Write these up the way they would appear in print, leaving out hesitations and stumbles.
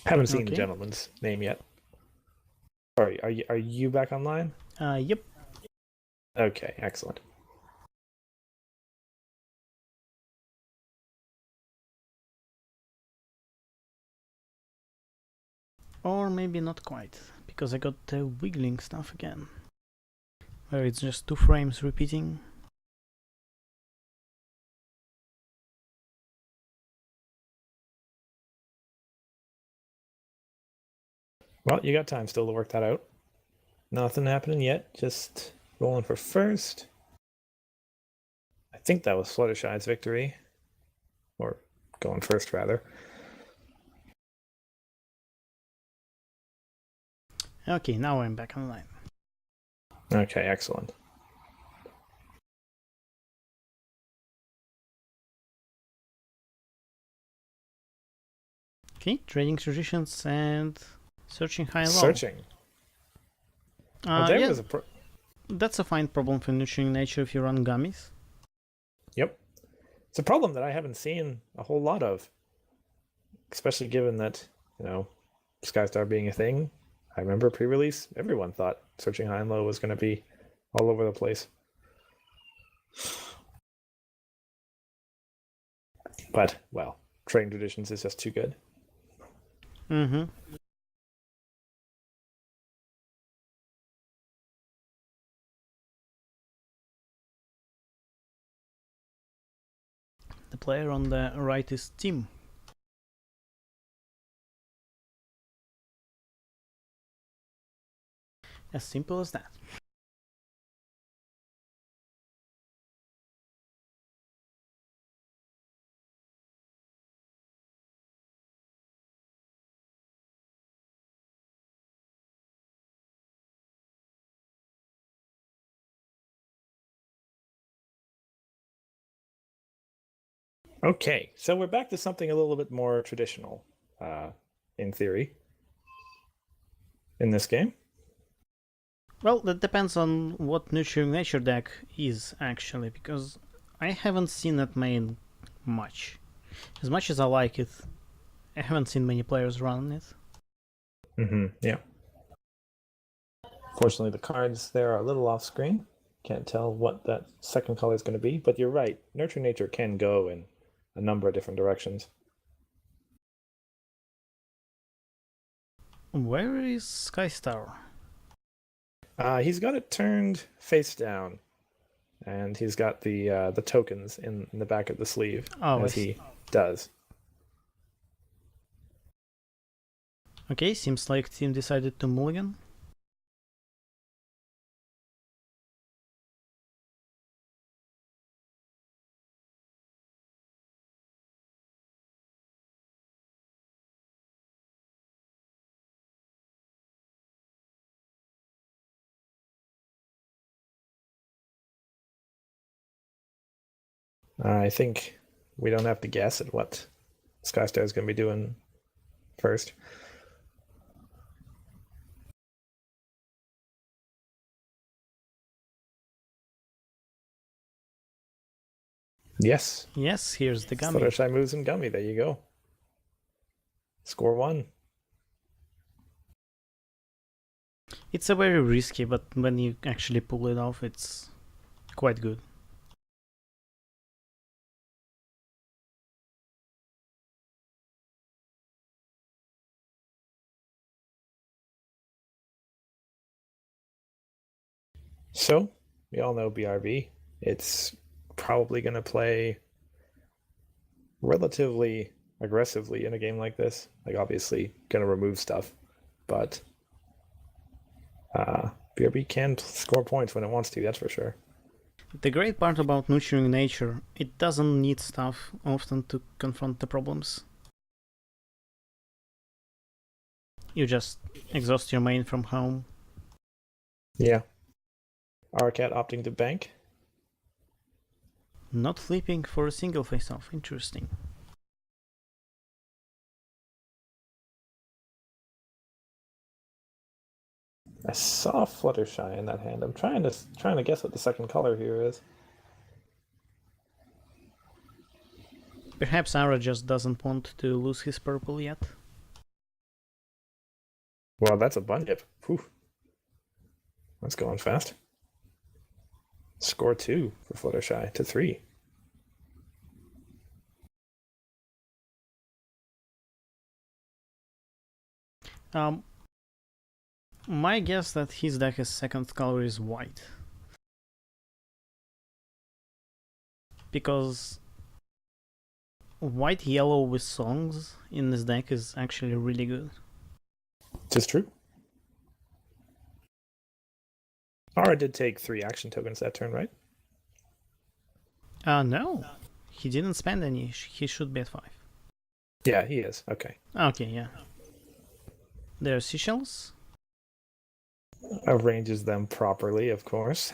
Haven't seen the Okay. gentleman's name yet. Sorry, are you back online? Yep. Okay, excellent. Or maybe not quite, because I got the wiggling stuff again, where it's just 2 frames repeating. Well, you got time still to work that out. Nothing happening yet. Just rolling for first. I think that was Fluttershy's victory. Or going first, rather. Okay, now I'm back online. Okay, excellent. Okay, trading traditions and searching high and low. Searching. There Yeah, was a... that's a fine problem for nurturing nature if you run gummies. Yep. It's a problem that I haven't seen a whole lot of. Especially given that, Skystar being a thing. I remember pre-release, everyone thought searching high and low was going to be all over the place. But, well, trading traditions is just too good. Mm-hmm. The player on the right is Tim. As simple as that. Okay, so we're back to something a little bit more traditional, in theory, in this game. Well, that depends on what nurturing nature deck is actually, because I haven't seen that made much. As much as I like it, I haven't seen many players run it. Yeah. Fortunately, the cards there are a little off screen. Can't tell what that second color is going to be, but you're right. Nurture Nature can go in a number of different directions. Where is Skystar? He's got it turned face down, and he's got the tokens in the back of the sleeve, Oh, I as see. he does. Okay, seems like team decided to mulligan. I think we don't have to guess at what Skystar is going to be doing first. Yes. Yes, here's the gummy. Fluttershy moves and Gummy. There you go. Score one. It's a very risky, but when you actually pull it off, it's quite good. So, we all know BRB. It's probably going to play relatively aggressively in a game like this. Like, obviously, going to remove stuff, but BRB can score points when it wants to, that's for sure. The great part about nurturing nature, it doesn't need stuff often to confront the problems. You just exhaust your main from home. Yeah. Arcat opting to bank. Not flipping for a single face-off, interesting. I saw Fluttershy in that hand. I'm trying to guess what the second color here is. Perhaps Ara just doesn't want to lose his purple yet. Well, that's a bunyip. Whew. That's going fast. Score 2 for Fluttershy to 3. My guess that his deck's second color is white. Because white yellow with songs in this deck is actually really good. Just true. Ara did take 3 action tokens that turn, right? No. He didn't spend any. He should be at 5. Yeah, he is. Okay. Okay, yeah. There are seashells. Arranges them properly, of course.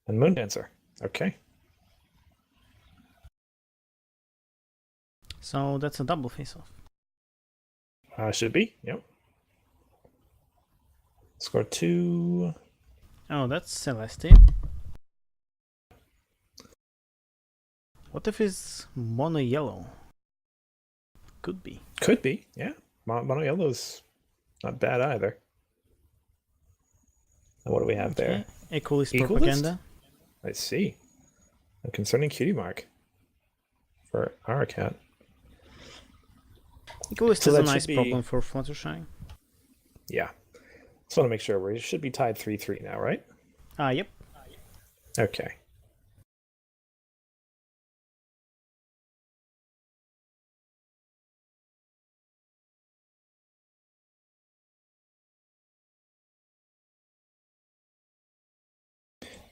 And Moon Dancer. Okay. So that's a double face-off. Should be. Yep. Score 2. Oh, that's Celeste. What if it's mono yellow? Could be. Could be. Yeah. Mono Yellow's not bad either. And what do we have there? Equalist Equalist? propaganda. I see. A concerning cutie mark for our cat. Equalist So is a that should nice be- problem for Fluttershy. Yeah. Just want to make sure we should be tied 3-3 now, right? Yep. Okay.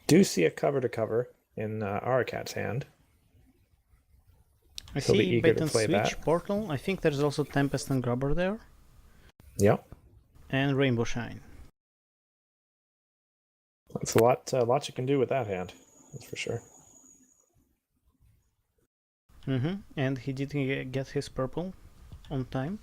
Do see a cover to cover in our cat's hand. I He'll be see eager bait to and play switch, that. portal. I think there's also Tempest and Grubber there. Yep. And Rainbow Shine. That's a lot you can do with that hand. That's for sure. And he didn't get his purple on time.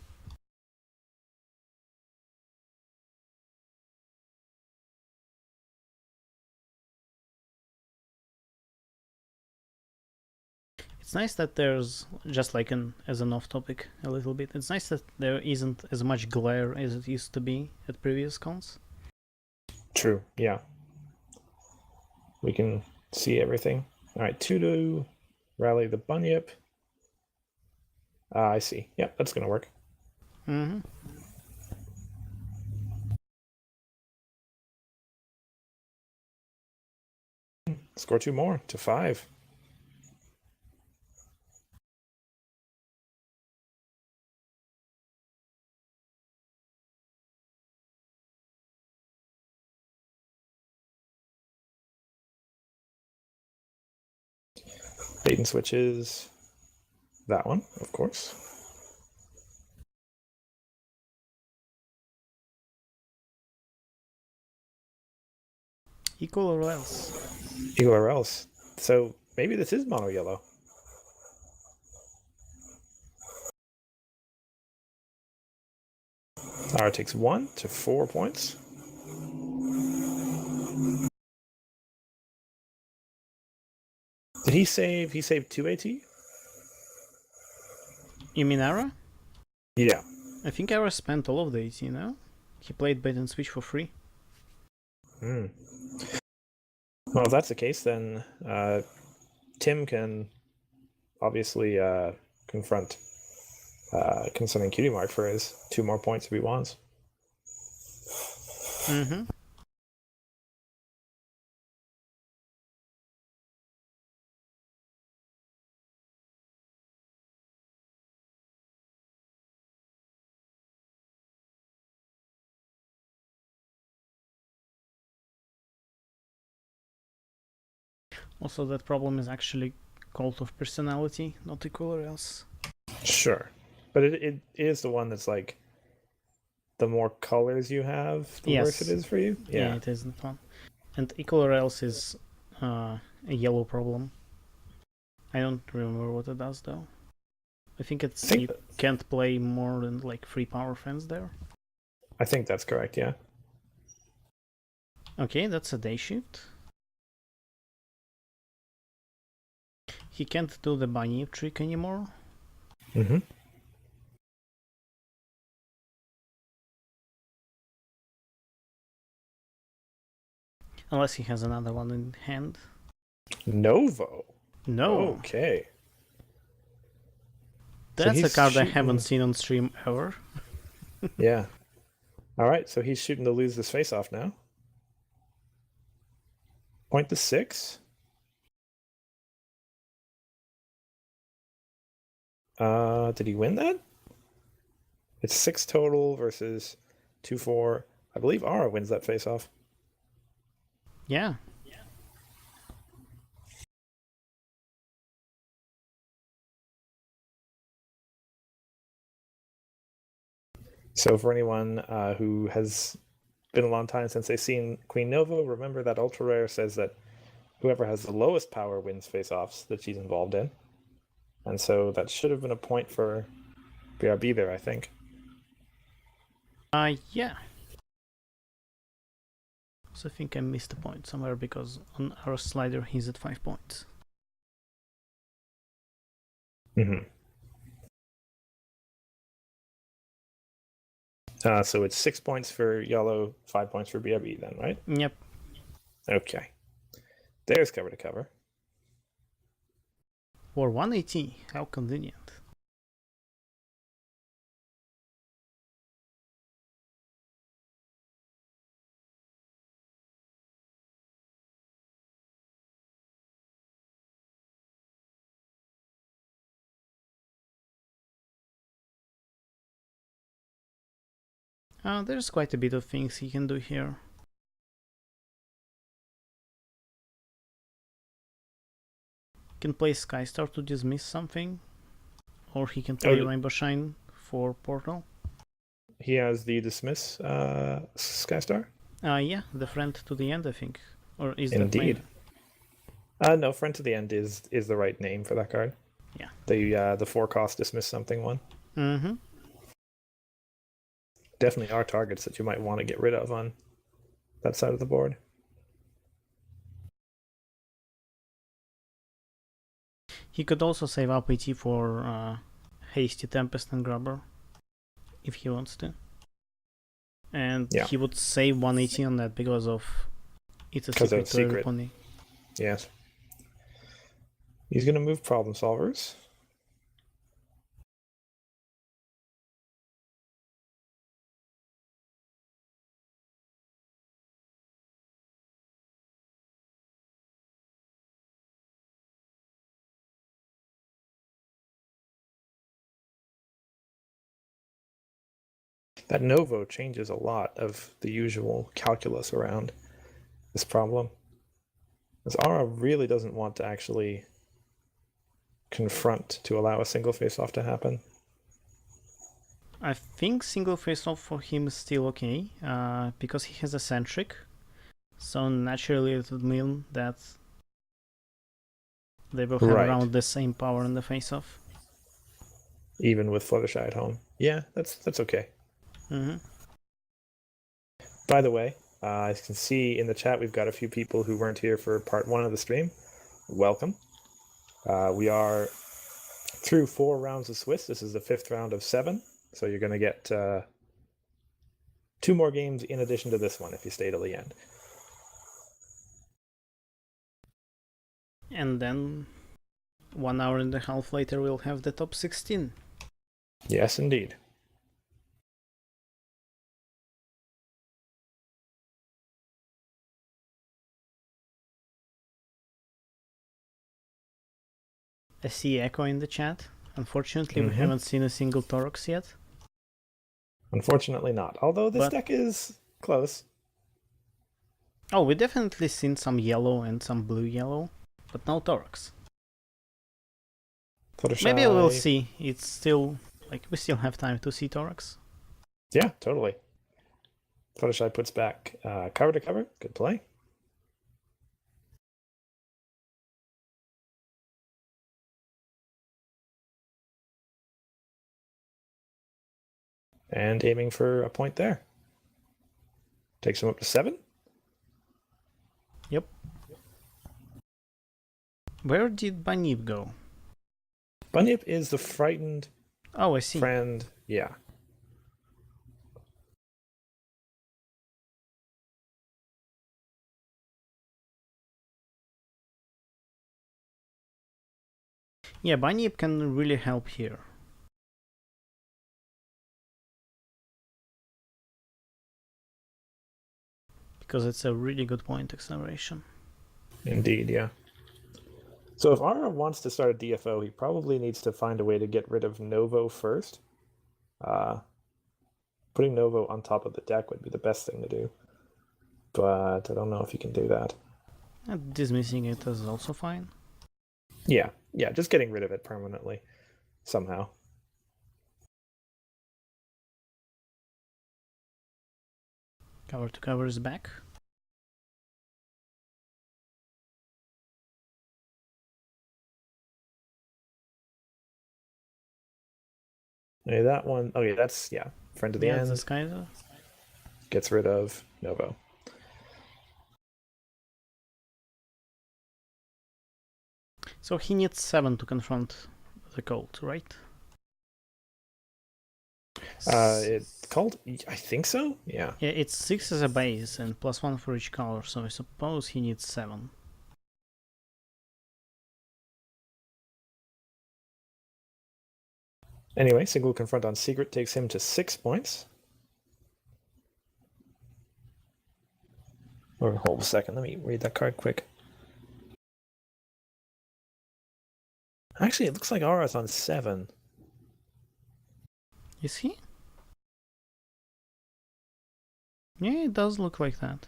It's nice that there's, just like as an off-topic a little bit, it's nice that there isn't as much glare as it used to be at previous cons. True. Yeah. We can see everything. All right. 2 to rally the bunyip. I see. Yep, that's gonna work. Score 2 more to 5. Bait and switches. That one, of course. Equal or else. Eagle or else. So maybe this is mono yellow. Ara takes 1 to 4 points. Did he save? He saved 2 AT? You mean Ara? Yeah. I think Ara spent all of the 80, no? He played bait and switch for free. Well, if that's the case, then Tim can obviously confront concerning cutie mark for his 2 more points if he wants. Also, that problem is actually cult of personality, not equal or else. Sure. But it is the one that's like the more colors you have, the worse it is for you. Yeah, it is that one. And equal or else is a yellow problem. I don't remember what it does though. I think it's you can't play more than like 3 power fence there. I think that's correct, yeah. Okay, that's a day shift. He can't do the bunny trick anymore. Unless he has another one in hand. Novo. No. Okay. That's a card I haven't shooting... seen on stream ever. Yeah. All right, so he's shooting to lose this face-off now. Point to 6. Did he win that? It's 6 total versus 2-4. I believe Ara wins that face-off. Yeah. So for anyone who has been a long time since they've seen Queen Nova, remember that Ultra Rare says that whoever has the lowest power wins face-offs that she's involved in. And so that should have been a point for BRB there, I think. Yeah. So I think I missed a point somewhere because on our slider he's at 5 points. Mm-hmm. So it's 6 points for yellow, 5 points for BRB then, right? Yep. Okay. There's cover to cover. For 180, how convenient. There's quite a bit of things he can do here. He can play Skystar to dismiss something, or he can play Rainbow Shine for Portal. He has the dismiss Skystar? Yeah, the friend to the end, I think. Or is Indeed. that no, friend to the end is the right name for that card. Yeah. The 4-cost dismiss something one. Mm-hmm. Definitely are targets that you might want to get rid of on that side of the board. He could also save up AT for Hasty Tempest and Grubber, if he wants to. And yeah. he would save 180 on that because of it's a secret to every pony. Yes. He's going to move Problem Solvers. That Novo changes a lot of the usual calculus around this problem. Because Ara really doesn't want to actually confront to allow a single face-off to happen. I think single face-off for him is still okay, because he has Eccentric. So naturally it would mean that they will have around the same power in the face-off. Even with Fluttershy at home. Yeah, that's okay. Mm-hmm. By the way, as you can see in the chat, we've got a few people who weren't here for part 1 of the stream. Welcome. We are through 4 rounds of Swiss. This is the 5th round of 7. So you're going to get 2 more games in addition to this one if you stay till the end. And then 1 hour and a half later we'll have the top 16. Yes, indeed. I see Echo in the chat. Unfortunately, we haven't seen a single Torox yet. Unfortunately not. Although this deck is close. Oh, we definitely seen some yellow and some blue-yellow, but no Torox. Maybe we'll see. It's still, like, we still have time to see Torox. Yeah, totally. Fluttershy puts back cover to cover. Good play. And aiming for a point there. Takes him up to 7. Yep. Where did Bunyip go? Bunyip is the frightened I see. friend. Yeah. Yeah, Bunyip can really help here. Because it's a really good point acceleration. Indeed, yeah. So if Ara wants to start a DFO, he probably needs to find a way to get rid of Novo first. Putting Novo on top of the deck would be the best thing to do. But I don't know if he can do that. And dismissing it is also fine. Yeah, just getting rid of it permanently, somehow. Cover to cover is back. Okay, that one, okay, that's, yeah, friend to the Yeah, end. this guy. Gets rid of Novo. So he needs 7 to confront the cult, right? It called, I think so? Yeah. Yeah, it's 6 as a base and +1 for each color, so I suppose he needs 7. Anyway, single confront on secret takes him to 6 points. Or hold a second, let me read that card quick. Actually, it looks like Ara's on 7. Is he? Yeah, it does look like that.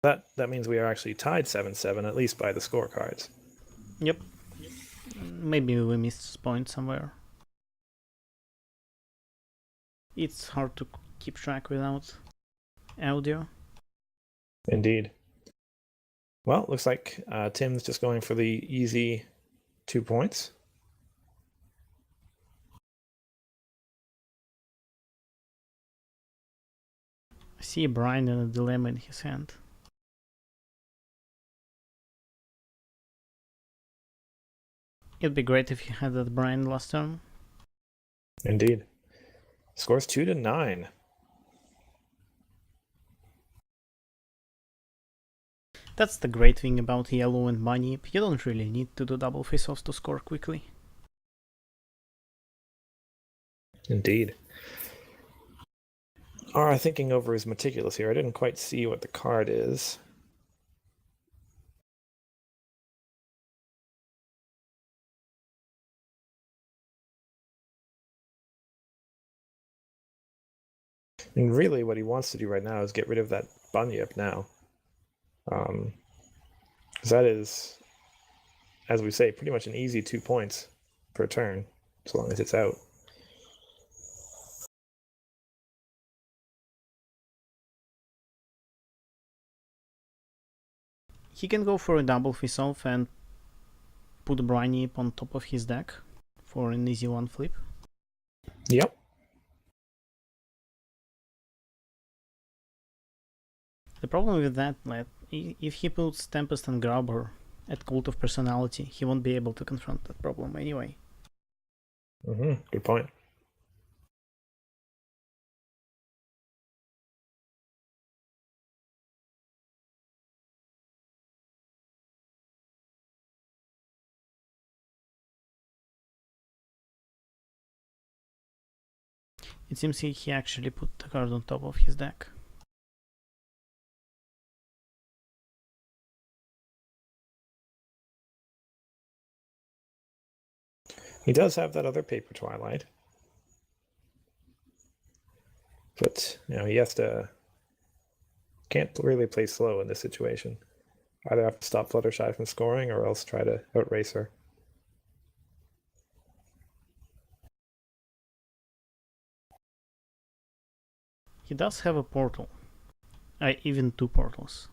That means we are actually tied 7-7, at least by the scorecards. Yep. Maybe we missed a point somewhere. It's hard to keep track without audio. Indeed. Well, looks like Tim's just going for the easy 2 points. I see Brian and a dilemma in his hand. It'd be great if you had that Brian last turn. Indeed. Scores 2-9. That's the great thing about yellow and bunny. You don't really need to do double face-offs to score quickly. Indeed. Ara thinking over is meticulous here. I didn't quite see what the card is. And really what he wants to do right now is get rid of that Bunyip now. Because that is, as we say, pretty much an easy 2 points per turn, as long as it's out. He can go for a double face-off and put Briny on top of his deck for an easy one flip. Yep. The problem with that, if he puts Tempest and Grubber at Cult of Personality, he won't be able to confront that problem anyway. Good point. It seems he actually put the card on top of his deck. He does have that other Paper Twilight. But, he has to... Can't really play slow in this situation. Either have to stop Fluttershy from scoring or else try to outrace her. He does have a portal. Even 2 portals.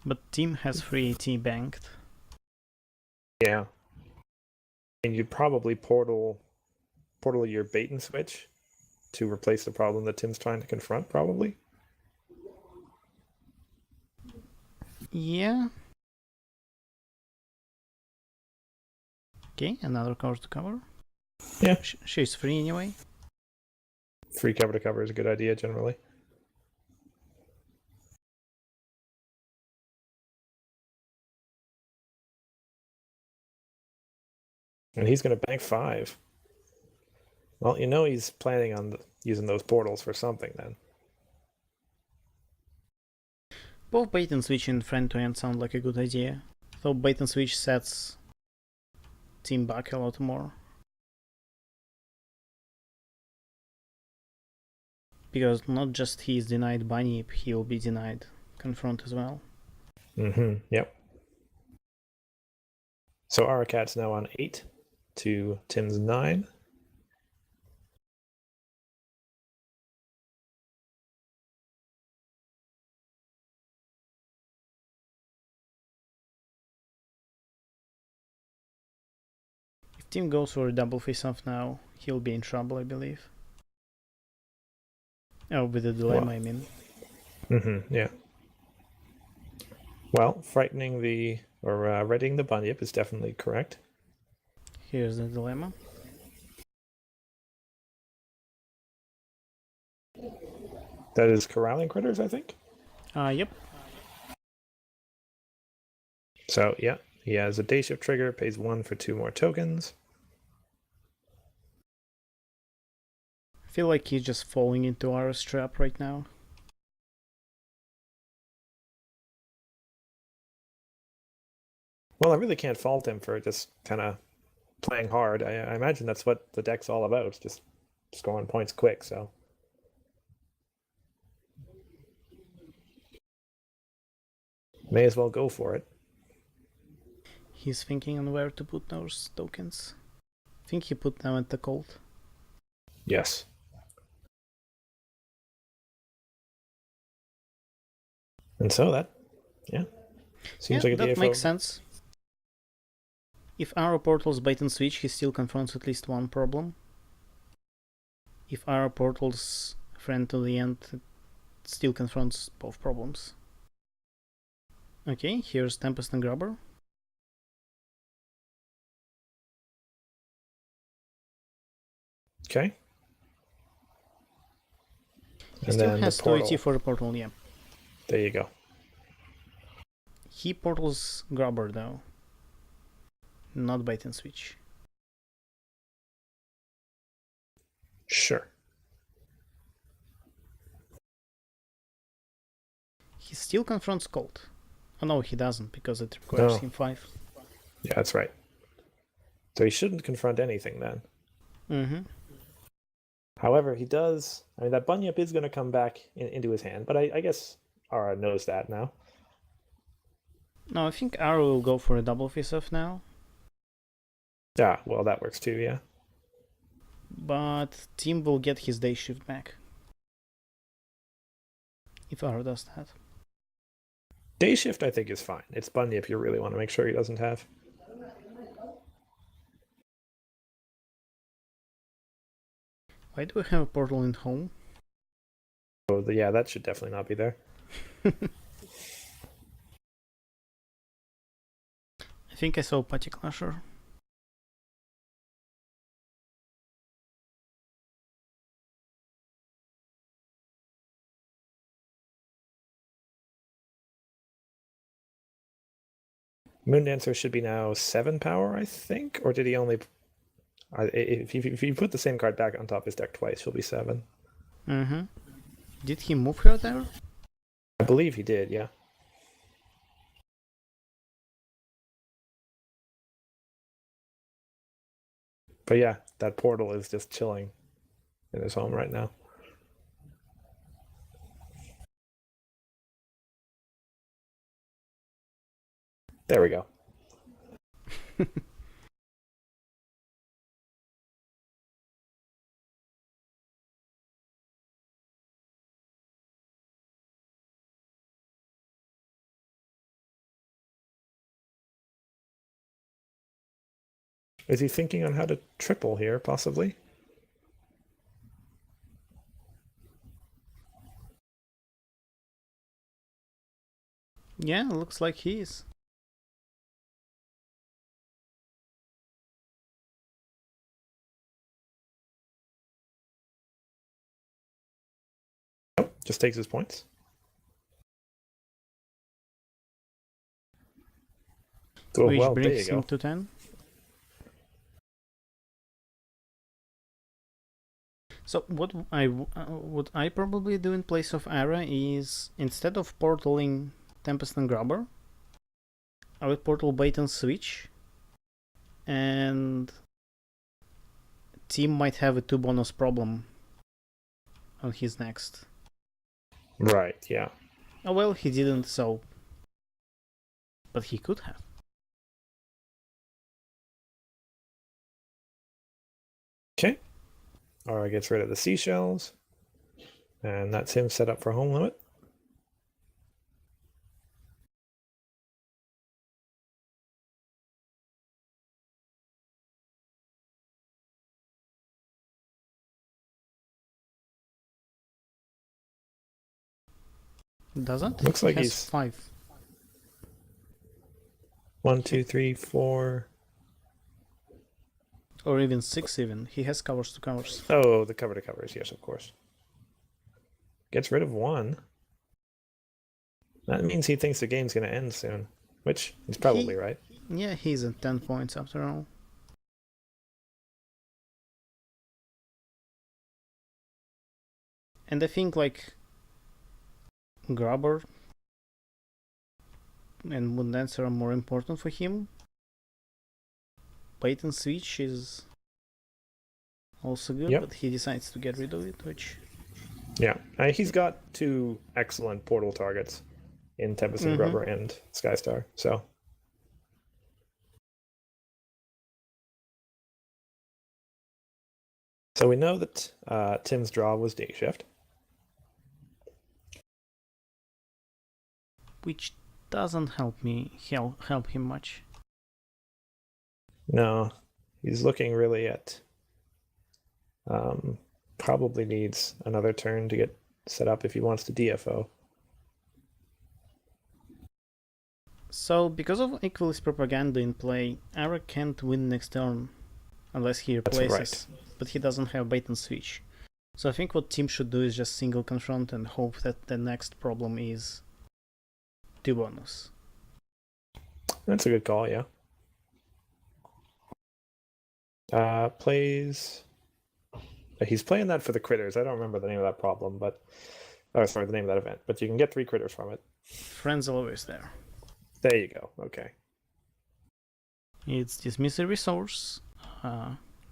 But Tim has 3 AT banked. Yeah. And you'd probably portal your bait and switch to replace the problem that Tim's trying to confront, probably. Yeah. Okay, another card to cover. Yeah. She's free anyway. Free cover to cover is a good idea generally. And he's going to bank 5. Well, you know he's planning on using those portals for something then. Both bait and switch and friend to end sound like a good idea. Though bait and switch sets team back a lot more. Because not just he is denied bunny, he'll be denied confront as well. Yep. So Arakat's now on 8 to Tim's 9. If Tim goes for a double face-off now, he'll be in trouble, I believe. Oh, with the dilemma, I mean. Yeah. Well, frightening the, or readying the bunyip is definitely correct. Here's the dilemma. That is corralling critters, I think. Yep. So, yeah, he has a day shift trigger, pays 1 for 2 more tokens. I feel like he's just falling into our trap right now. Well, I really can't fault him for just kind of playing hard. I imagine that's what the deck's all about, just scoring points quick, so. May as well go for it. He's thinking on where to put those tokens. I think he put them at the cold. Yes. And so that, yeah, seems like a that DFO. makes sense. If Arrow Portals bait and switch, he still confronts at least one problem. If Arrow Portals friend to the end, it still confronts both problems. Okay, here's Tempest and Grubber. Okay. He still has 2 AT for a portal, yeah. There you go. He portals Grubber though. Not bait and switch. Sure. He still confronts Cold. Oh no, he doesn't, because it requires him 5. Yeah, that's right. So he shouldn't confront anything then. However, he does. I mean, that bunyip is going to come back into his hand, but I guess Ara knows that now. No, I think Arrow will go for a double face-off now. Yeah, well, that works too, yeah. But Tim will get his day shift back. If Arrow does that. Day shift, I think, is fine. It's bunyip you really want to make sure he doesn't have. Why do we have a portal in home? Oh, yeah, that should definitely not be there. I think I saw Patty Clasher. Moondancer should be now 7 power, I think? Or did he only... If you put the same card back on top of his deck twice, he'll be 7. Did he move her there? I believe he did, yeah. But yeah, that portal is just chilling in his home right now. There we go. Is he thinking on how to triple here, possibly? Yeah, looks like he is. Just takes his points. Oh, Which well, there you brings him go. to 10. So what I probably do in place of Ara is, instead of portaling Tempest and Grubber, I would portal Bait and Switch, and Team might have a 2 bonus problem on his next. Right, yeah. Oh well, he didn't, so... But he could have. Okay. Aura gets rid of the seashells. And that's him set up for home limit. Doesn't? Looks He like has he's 5. 1, 2, 3, 4. Or even 6 even. He has covers to covers. Oh, the cover to covers, yes, of course. Gets rid of 1. That means he thinks the game's going to end soon, which he's probably right. Yeah, he's at 10 points after all. And I think, like, Grubber and Moondancer are more important for him. Bait and Switch is also good, Yep. but he decides to get rid of it, which... Yeah, he's got 2 excellent portal targets in Tempest and Grubber and Skystar, so... So we know that Tim's draw was Day Shift. Which doesn't help him much. No, he's looking really at... probably needs another turn to get set up if he wants to DFO. So, because of Equalist Propaganda in play, Ara can't win next turn unless he replaces, right. But he doesn't have Bait and Switch. So I think what Team should do is just single confront and hope that the next problem is 2 bonus. That's a good call, yeah. Plays... He's playing that for the critters. I don't remember the name of that problem, but... Oh, sorry, the name of that event. But you can get 3 critters from it. Friends are always there. There you go. Okay. It's dismiss a resource,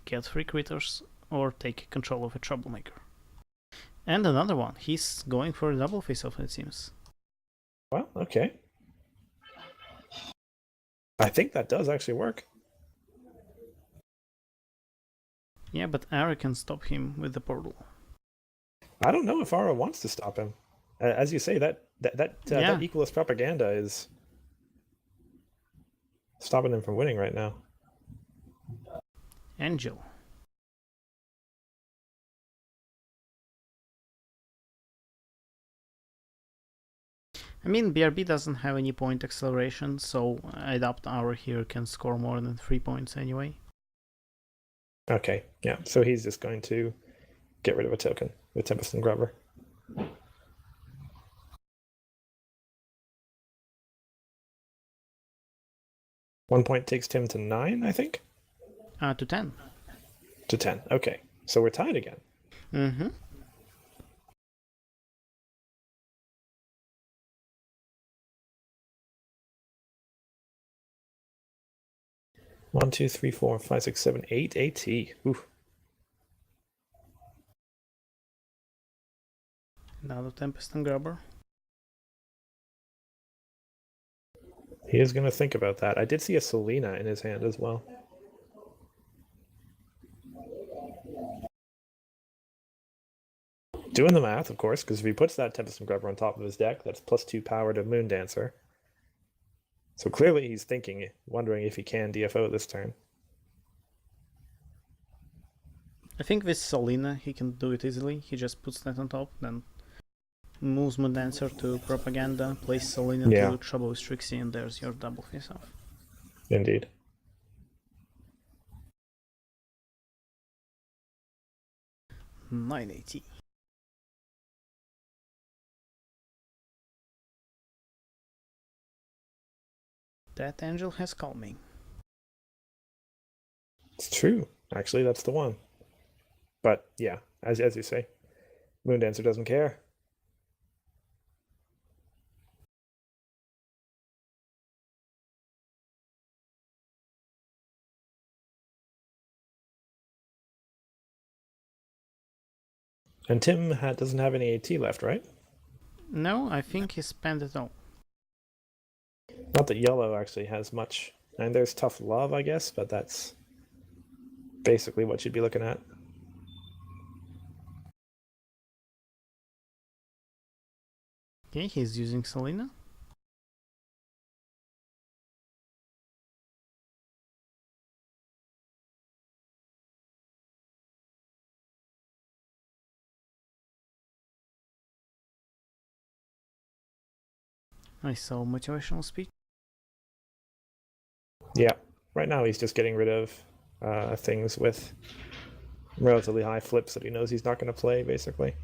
get 3 critters, or take control of a troublemaker. And another one. He's going for a double face-off, it seems. Well, okay. I think that does actually work. Yeah, but Ara can stop him with the portal. I don't know if Aura wants to stop him. As you say, that Equalist Propaganda is stopping him from winning right now. Angel. I mean, BRB doesn't have any point acceleration, so Adapt Hour here can score more than 3 points anyway. Okay, yeah, so he's just going to get rid of a token with Tempest and Grubber. One point takes Tim to 9, I think? To 10. To 10, okay. So we're tied again. Mm-hmm. One, two, three, four, five, six, seven, eight. AT. Ooh. Now the Tempest and Grubber. He is going to think about that. I did see a Selena in his hand as well. Doing the math, of course, because if he puts that Tempest and Grubber on top of his deck, that's +2 power to Moondancer. So clearly he's thinking, wondering if he can DFO this turn. I think with Selena he can do it easily. He just puts that on top, then moves Moon Dancer to Propaganda, plays Selena Yeah. to Trouble with Trixie, and there's your double face-off. Indeed. $980. That angel has calming. It's true. Actually, that's the one. But yeah, as you say, Moon Dancer doesn't care. And Tim doesn't have any AT left, right? No, I think he spent it all. Not that yellow actually has much. And there's tough love, I guess, but that's basically what you'd be looking at. Okay, he's using Selena. I saw motivational speech. Yeah. Right now he's just getting rid of things with relatively high flips that he knows he's not going to play, basically.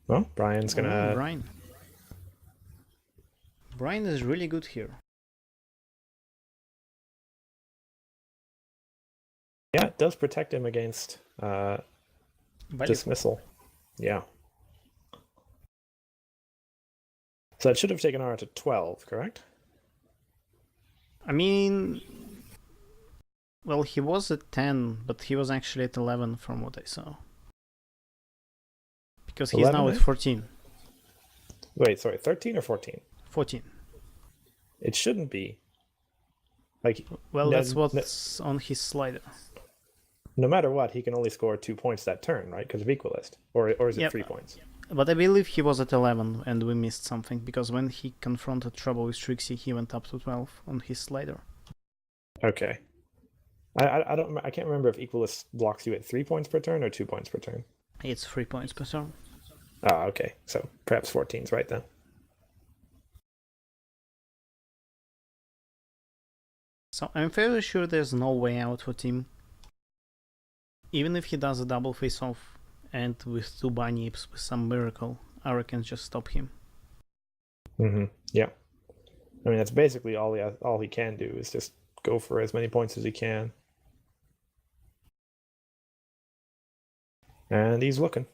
Well, Brian's going to... Brian. Brian is really good here. Yeah, it does protect him against dismissal. Yeah. So it should have taken R to 12, correct? I mean, well, he was at 10, but he was actually at 11 from what I saw. Because he's 11, now at 14. Wait, sorry, 13 or 14? 14. It shouldn't be. Like, well, that's what's on his slider. No matter what, he can only score 2 points that turn, right? Because of Equalist. Or is it 3 points? But I believe he was at 11 and we missed something, because when he confronted Trouble with Trixie, he went up to 12 on his slider. Okay. I can't remember if Equalist blocks you at 3 points per turn or 2 points per turn. It's 3 points per turn. Ah, okay. So perhaps 14's right then. So I'm fairly sure there's no way out for Tim. Even if he does a double face-off and with 2 bunnies with some miracle, Ara can just stop him. Yeah. I mean, that's basically all he can do is just go for as many points as he can. And he's looking.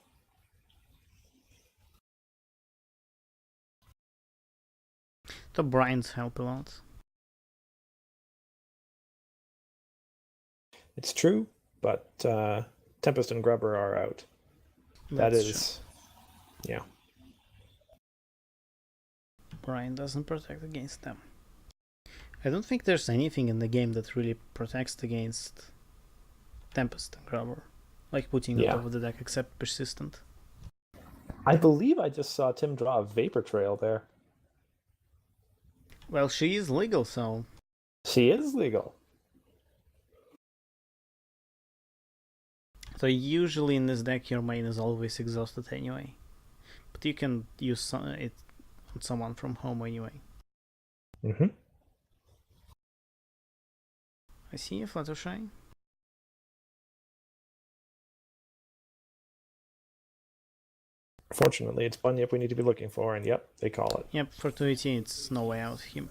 The Brian's help a lot. It's true, but Tempest and Grubber are out. That is true. Yeah. Brian doesn't protect against them. I don't think there's anything in the game that really protects against Tempest and Grubber. Like putting it over the deck, except Persistent. I believe I just saw Tim draw a Vapor Trail there. Well, she is legal, so... She is legal. So usually in this deck your main is always exhausted anyway. But you can use it on someone from home anyway. I see a Fluttershy. Fortunately, it's Bunyip we need to be looking for, and yep, they call it. Yep, for 218 it's no way out him.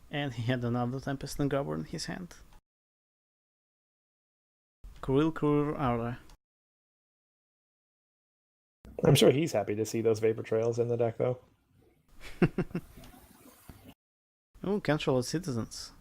And he had another Tempest and Grubber in his hand. Cruel Aura. I'm sure he's happy to see those Vapor Trails in the deck, though. Oh, Control of Citizens.